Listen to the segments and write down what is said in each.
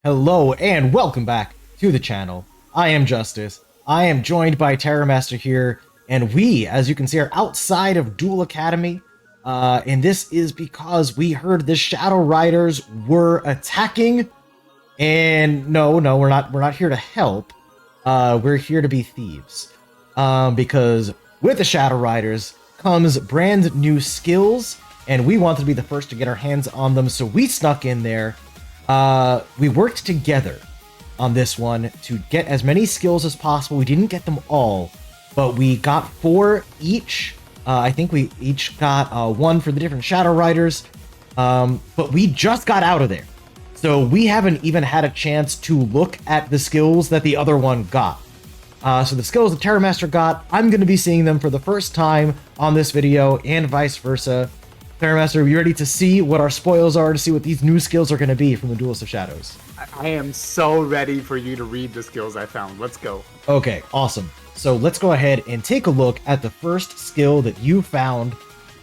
Hello and welcome back to the channel. I am Justice. I am joined by Terramaster here, and we, as you can see, are outside of Duel Academy. And this is because we heard the Shadow Riders were attacking. And no, we're not here to help. We're here to be thieves. Because with the Shadow Riders comes brand new skills, and we wanted to be the first to get our hands on them, so we snuck in there. We worked together on this one to get as many skills as possible. We didn't get them all, but we got 4 each. I think we each got 1 for the different Shadow Riders, but we just got out of there. So we haven't even had a chance to look at the skills that the other one got. So the skills that Terramaster got, I'm going to be seeing them for the first time on this video, and vice versa. Terramaster, are you ready to see what our spoils are, to see what these new skills are going to be from the Duelists of Shadows? I am so ready for you to read the skills I found. Let's go. Okay, awesome. So let's go ahead and take a look at the first skill that you found.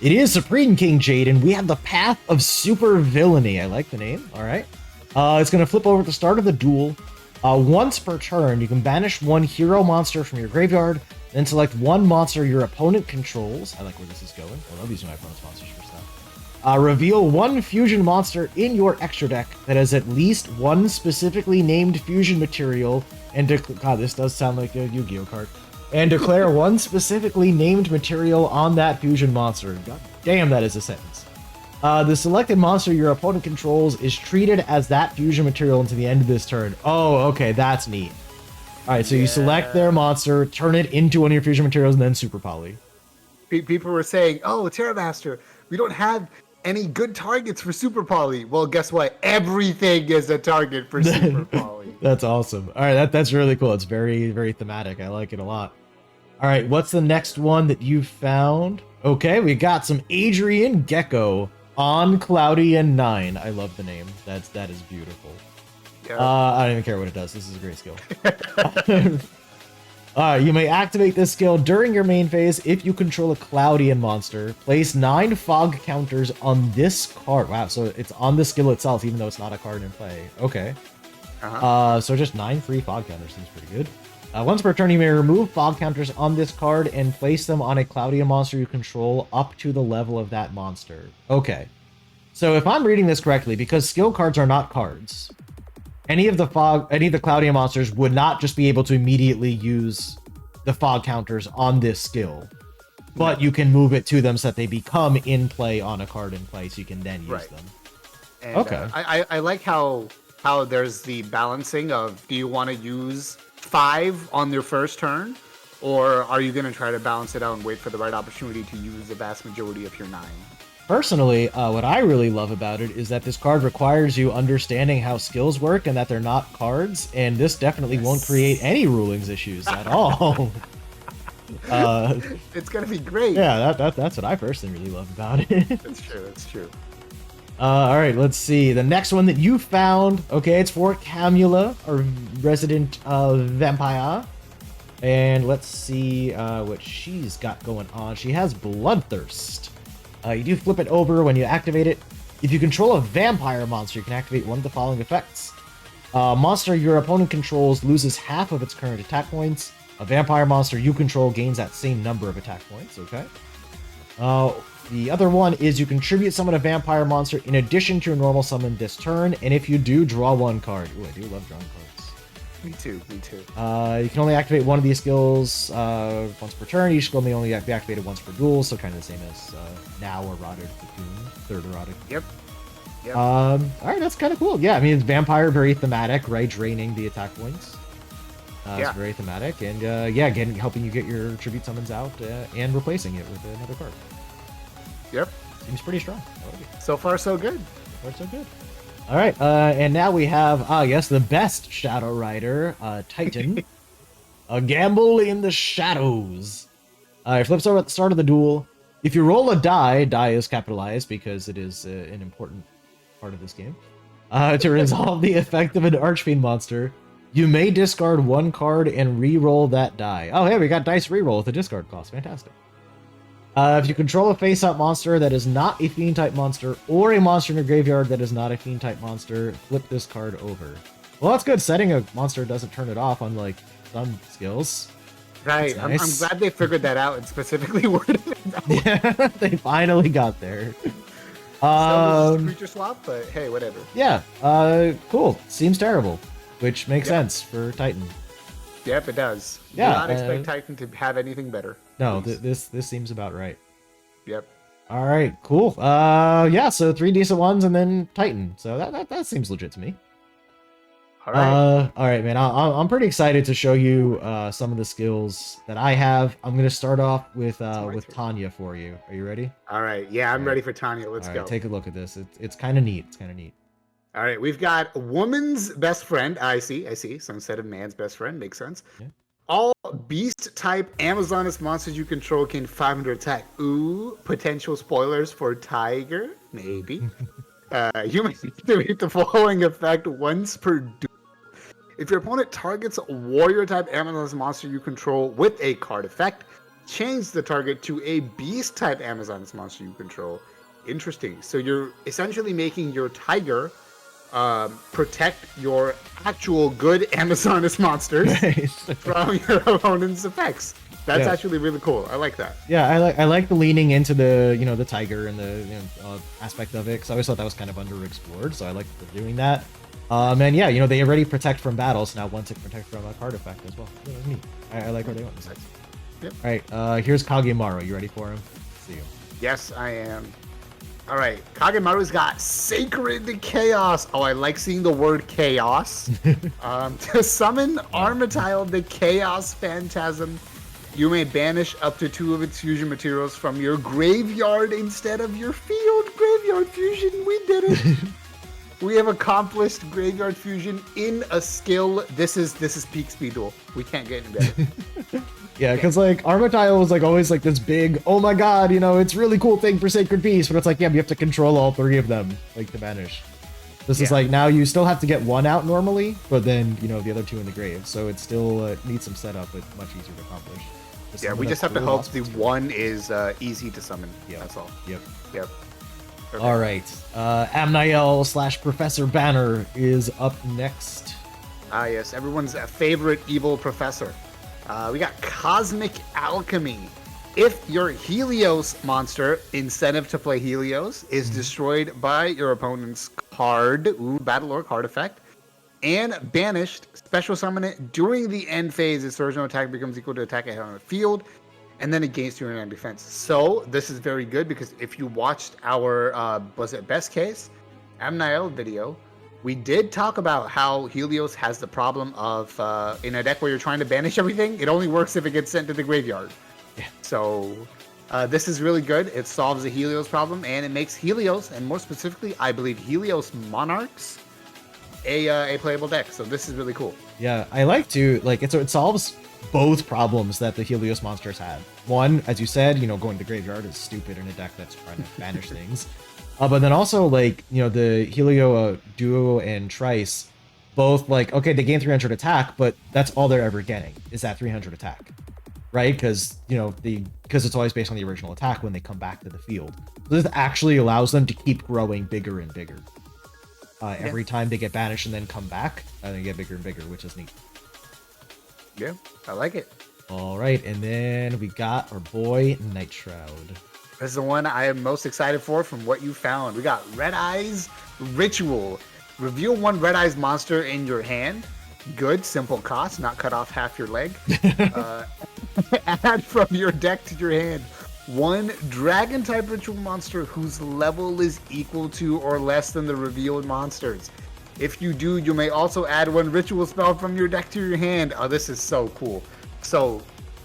It is Supreme King Jaden. We have the Path of Super Villainy. I like the name. All right. It's going to flip over at the start of the duel. Once per turn, you can banish 1 hero monster from your graveyard, then select 1 monster your opponent controls. I like where this is going. I love using my opponent's monsters for stuff. Reveal 1 fusion monster in your extra deck that has at least 1 specifically named fusion material, and God, this does sound like a Yu-Gi-Oh card. And declare 1 specifically named material on that fusion monster. God damn, that is a sentence. The selected monster your opponent controls is treated as that fusion material until the end of this turn. Oh, okay, that's neat. Alright, so you select their monster, turn it into one of your fusion materials, and then super poly. People were saying, oh, Terramaster, we don't have any good targets for Super Poly. Well, guess what? Everything is a target for Super Poly. That's awesome. All right, that's really cool. It's very, very thematic. I like it a lot. All right, what's the next one that you found? Okay, we got some Adrian Gekko on Cloudy and 9. I love the name. That is beautiful. Yeah. I don't even care what it does. This is a great skill. You may activate this skill during your main phase if you control a Cloudian monster. Place 9 fog counters on this card. Wow, so it's on the skill itself, even though it's not a card in play. Okay. So just 9 free fog counters seems pretty good. Once per turn, you may remove fog counters on this card and place them on a Cloudian monster you control up to the level of that monster. Okay. So if I'm reading this correctly, because skill cards are not cards, any of the Cloudian monsters would not just be able to immediately use the fog counters on this skill, but you can move it to them so that they become in play on a card in play, so you can then use them. And, okay. I like how there's the balancing of, do you want to use 5 on your first turn, or are you going to try to balance it out and wait for the right opportunity to use the vast majority of your 9? Personally, what I really love about it is that this card requires you understanding how skills work and that they're not cards, and this definitely won't create any rulings issues at all. It's gonna be great. Yeah, that's what I personally really love about it. That's true. All right, let's see. The next one that you found, okay, it's for Camilla, our resident vampire. And let's see what she's got going on. She has Bloodthirst. You do flip it over when you activate it. If you control a vampire monster, you can activate one of the following effects. Monster your opponent controls loses half of its current attack points. A vampire monster you control gains that same number of attack points, okay? The other one is you contribute summon a vampire monster in addition to your normal summon this turn, and if you do, draw 1 card. Ooh, I do love drawing cards. Me too. You can only activate one of these skills once per turn. Each skill may only be activated once per duel, so kind of the same as Now or Rotted Cocoon, Third Erotic. Yep. All right, that's kind of cool. Yeah, I mean, it's vampire, very thematic, right? Draining the attack points. It's very thematic, and helping you get your tribute summons out and replacing it with another card. Yep. Seems pretty strong. I like it. So far, so good. So far, so good. All right, and now we have, yes, the best Shadow Rider, Titan. A Gamble in the Shadows. It flips over at the start of the duel. If you roll a die is capitalized because it is an important part of this game. To resolve the effect of an Archfiend monster, you may discard 1 card and re-roll that die. Oh, hey, we got dice re-roll with a discard cost. Fantastic. If you control a face-up monster that is not a Fiend-type monster, or a monster in your graveyard that is not a Fiend-type monster, flip this card over. Well, that's good. Setting a monster doesn't turn it off, unlike some skills. Right. Nice. I'm glad they figured that out and specifically worded it that way. Yeah, they finally got there. Still just creature swap, but hey, whatever. Yeah. Cool. Seems terrible, which makes sense for Titan. Yep, it does. Yeah. Do not expect Titan to have anything better. No, this seems about right. Yep. All right. Cool. Yeah. So 3 decent ones and then Titan. So that seems legit to me. All right. All right, man. I'm pretty excited to show you some of the skills that I have. I'm gonna start off with Tanya for you. Are you ready? All right. Yeah, I'm ready for Tanya. Let's go. Take a look at this. It's kind of neat. It's kind of neat. All right. We've got woman's best friend. I see. So instead of man's best friend, makes sense. Yeah. All beast type Amazoness monsters you control gain 500 attack. Ooh, potential spoilers for Tiger? Maybe. You may activate the following effect once per duel. If your opponent targets a warrior type Amazoness monster you control with a card effect, change the target to a beast type Amazoness monster you control. Interesting. So you're essentially making your Tiger protect your actual good Amazoness monsters from your opponent's effects. That's actually really cool. I like that. Yeah, I like the leaning into the the Tiger and the aspect of it, because I always thought that was kind of underexplored. So I like doing that. And yeah, they already protect from battles. Now one to protect from a card effect as well. Yeah, that's neat. I like where they went with this. Yep. All right, here's Kagemaru. You ready for him? See you. Yes, I am. All right, Kagemaru's got Sacred Chaos. Oh, I like seeing the word chaos. To summon Armatile the Chaos Phantasm, you may banish up to 2 of its fusion materials from your graveyard instead of your field. Graveyard fusion, we did it. We have accomplished graveyard fusion in a skill. This is peak speed duel. We can't get any better. Yeah, because like Armatile was like always like this big, oh my god, it's really cool thing for Sacred Beast, but it's like, yeah, you have to control all 3 of them, like to banish. This is like, now you still have to get 1 out normally, but then the other 2 in the grave, so it still needs some setup, but much easier to accomplish. Yeah, we just have to hope the 1 is easy to summon. Yeah, that's all. Yep. Okay. All right, Amniel / Professor Banner is up next. Ah, yes, everyone's favorite evil professor. We got Cosmic Alchemy. If your Helios monster, incentive to play Helios, is destroyed by your opponent's card, battle or card effect, and banished, special summon it during the end phase. Its original attack becomes equal to attack it on the field, and then it gains 200 defense. So this is very good because if you watched our was it best case Amniel video, we did talk about how Helios has the problem of in a deck where you're trying to banish everything, it only works if it gets sent to the graveyard. Yeah. So this is really good. It solves the Helios problem, and it makes Helios, and more specifically, I believe Helios Monarchs, a playable deck. So this is really cool. Yeah, I like to it solves both problems that the Helios monsters had. One, as you said, going to graveyard is stupid in a deck that's trying to banish things. But then also, the Helio Duo and Trice, both, okay, they gain 300 attack, but that's all they're ever getting, is that 300 attack. Right? Because, because it's always based on the original attack when they come back to the field. So this actually allows them to keep growing bigger and bigger. Every time they get banished and then come back, they get bigger and bigger, which is neat. Yeah, I like it. All right, and then we got our boy Night Shroud. This is the one I am most excited for from what you found. We got Red Eyes Ritual. Reveal 1 Red Eyes monster in your hand. Good, simple cost, not cut off half your leg. Add from your deck to your hand 1 Dragon type Ritual monster whose level is equal to or less than the revealed monsters. If you do, you may also add 1 Ritual spell from your deck to your hand. Oh, this is so cool. So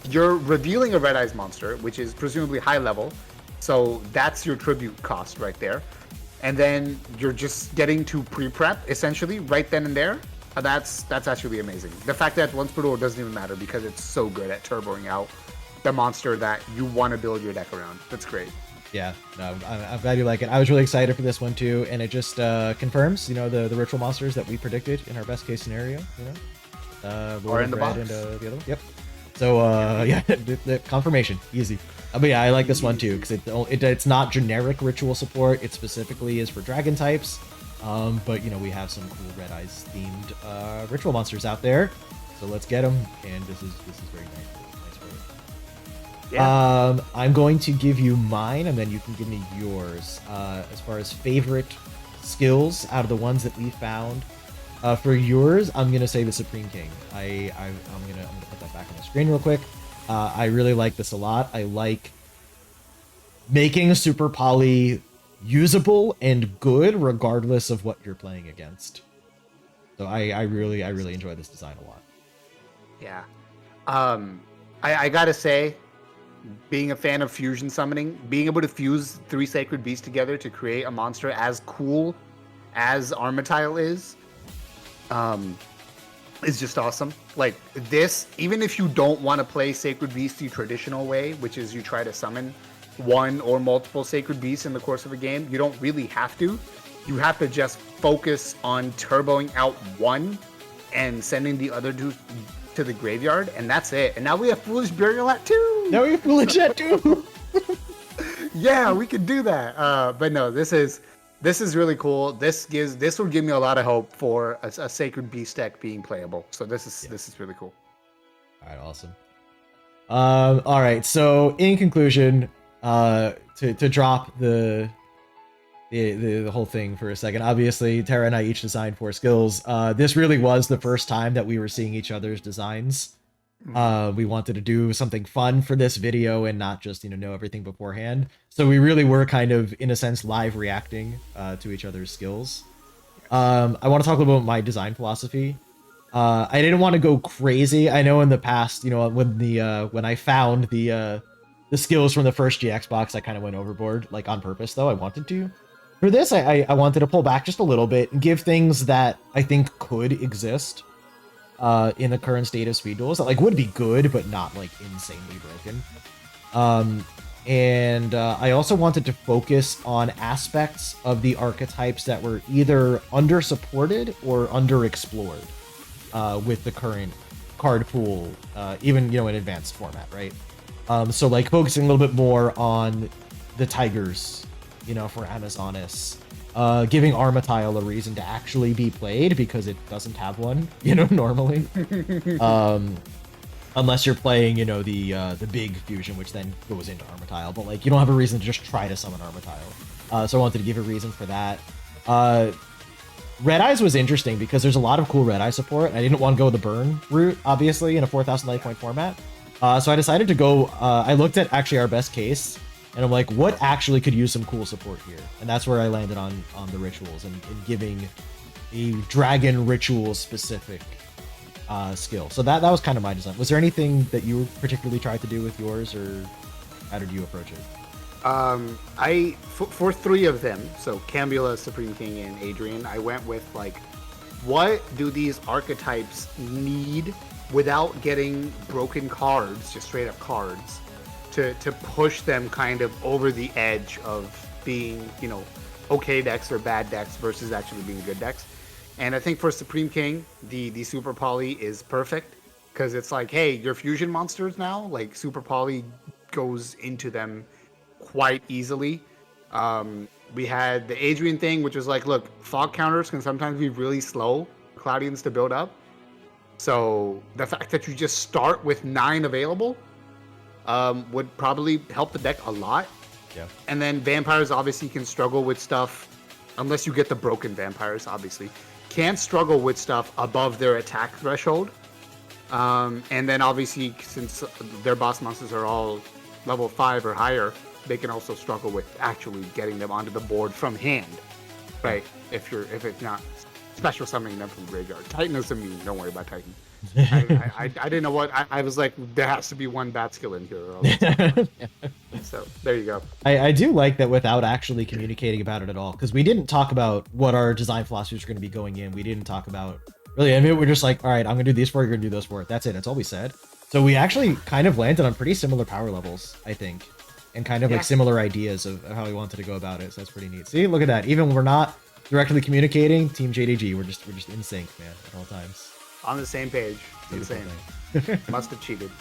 you're revealing a Red Eyes monster, which is presumably high level. So that's your tribute cost right there. And then you're just getting to pre-prep, essentially, right then and there. That's actually amazing. The fact that once per duel doesn't even matter because it's so good at turboing out the monster that you want to build your deck around. That's great. Yeah, no, I'm glad you like it. I was really excited for this one too, and it just confirms, the ritual monsters that we predicted in our best case scenario. Or in the box. And, the other one. Yep. So yeah, the confirmation, easy. But yeah, I like this one too because it's not generic ritual support. It specifically is for dragon types. But you know, we have some cool Red Eyes themed ritual monsters out there, so let's get them. And this is very nice for it. Yeah. I'm going to give you mine, and then you can give me yours. As far as favorite skills out of the ones that we found, for yours, I'm gonna say the Supreme King. I'm gonna put that back on the screen real quick. I really like this a lot. I like making Super Poly usable and good regardless of what you're playing against. So I really enjoy this design a lot. Yeah. I gotta say, being a fan of fusion summoning, being able to fuse 3 sacred beasts together to create a monster as cool as Armatile is just awesome. Like this, even if you don't want to play Sacred Beast the traditional way, which is you try to summon one or multiple Sacred Beasts in the course of a game, you don't really have to. You have to just focus on turboing out one and sending the other two to the graveyard, and that's it. And now we have Foolish Burial at 2! Now we have Foolish at 2! Yeah, we could do that. But no, this is really cool. This will give me a lot of hope for a Sacred Beast deck being playable. So this is really cool. All right, awesome. All right. So in conclusion, to drop the whole thing for a second. Obviously, Terra and I each designed 4 skills. This really was the first time that we were seeing each other's designs. We wanted to do something fun for this video and not just, know everything beforehand. So we really were kind of, in a sense, live reacting to each other's skills. I want to talk a little about my design philosophy. I didn't want to go crazy. I know in the past, when I found the skills from the first GX box, I kind of went overboard, like on purpose, though. I wanted to. For this, I wanted to pull back just a little bit and give things that I think could exist in the current state of speed duels that would be good, but not insanely broken. I also wanted to focus on aspects of the archetypes that were either under-supported or underexplored with the current card pool, even in advanced format, right? So focusing a little bit more on the Tigers, for Amazonas, giving Armatile a reason to actually be played because it doesn't have one, normally. Unless you're playing, the big fusion, which then goes into Armatile, but you don't have a reason to just try to summon Armatile. So I wanted to give a reason for that. Red Eyes was interesting because there's a lot of cool Red Eye support. I didn't want to go the burn route, obviously, in a 4,000 life point format. So I decided to go, I looked at actually our best case, and I'm like, what actually could use some cool support here? And that's where I landed on the rituals and giving a dragon ritual specific skill. So that was kind of my design. Was there anything that you particularly tried to do with yours, or how did you approach it? For 3 of them, so Camilla, Supreme King, and Adrian, I went with what do these archetypes need without getting broken cards, just straight up cards, to push them kind of over the edge of being, okay decks or bad decks versus actually being good decks. And I think for Supreme King, the Super Poly is perfect because it's hey, your fusion monsters now, Super Poly goes into them quite easily. We had the Adrian thing, which is look, fog counters can sometimes be really slow, Cloudians to build up. So the fact that you just start with 9 available would probably help the deck a lot. Yeah. And then vampires obviously can struggle with stuff, unless you get the broken vampires, obviously, can struggle with stuff above their attack threshold. And then obviously, since their boss monsters are all level 5 or higher, they can also struggle with actually getting them onto the board from hand, right? If it's not special summoning them from graveyard. Titan is immune. Don't worry about Titan. I didn't know what I was like. There has to be one bad skill in here. So there you go. I do like that without actually communicating about it at all, because we didn't talk about what our design philosophies are going to be going in. We didn't talk about really. I mean, we're just all right, I'm going to do these for you. You're going to do those for it. That's it. That's all we said. So we actually kind of landed on pretty similar power levels, I think, and kind of similar ideas of how we wanted to go about it. So that's pretty neat. See, look at that. Even when we're not directly communicating, Team JDG, we're just in sync, man, at all times. On the same page. Insane. Must have cheated.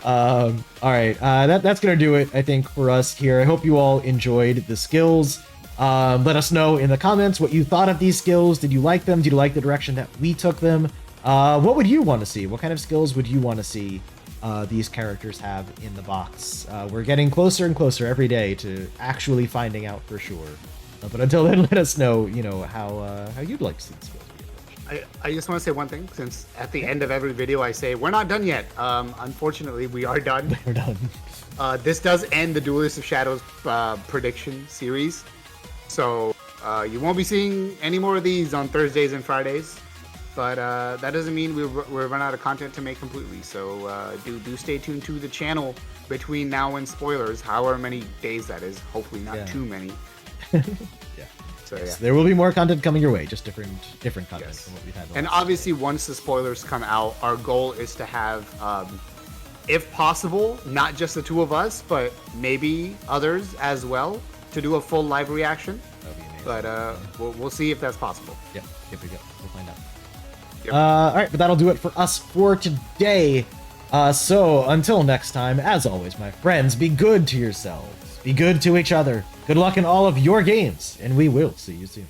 All right, that's gonna do it, I think, for us here. I hope you all enjoyed the skills. Let us know in the comments what you thought of these skills. Did you like them? Did you like the direction that we took them? What would you want to see? What kind of skills would you want to see these characters have in the box? We're getting closer and closer every day to actually finding out for sure. But until then, let us know, how you'd like to see the skills. I just want to say one thing, since at the end of every video I say, we're not done yet. Unfortunately, we are done. We're done. This does end the Duelists of Shadows prediction series. So you won't be seeing any more of these on Thursdays and Fridays. But that doesn't mean we're run out of content to make completely. So do stay tuned to the channel between now and spoilers, however many days that is. Hopefully not too many. Yeah. So yes, there will be more content coming your way, just different content from what we've had. And obviously, once the spoilers come out, our goal is to have, if possible, not just the two of us, but maybe others as well, to do a full live reaction. That'd be amazing. But we'll see if that's possible. Yep, here we go. We'll find out. Yep. All right, but that'll do it for us for today. So until next time, as always, my friends, be good to yourselves. Be good to each other. Good luck in all of your games, and we will see you soon.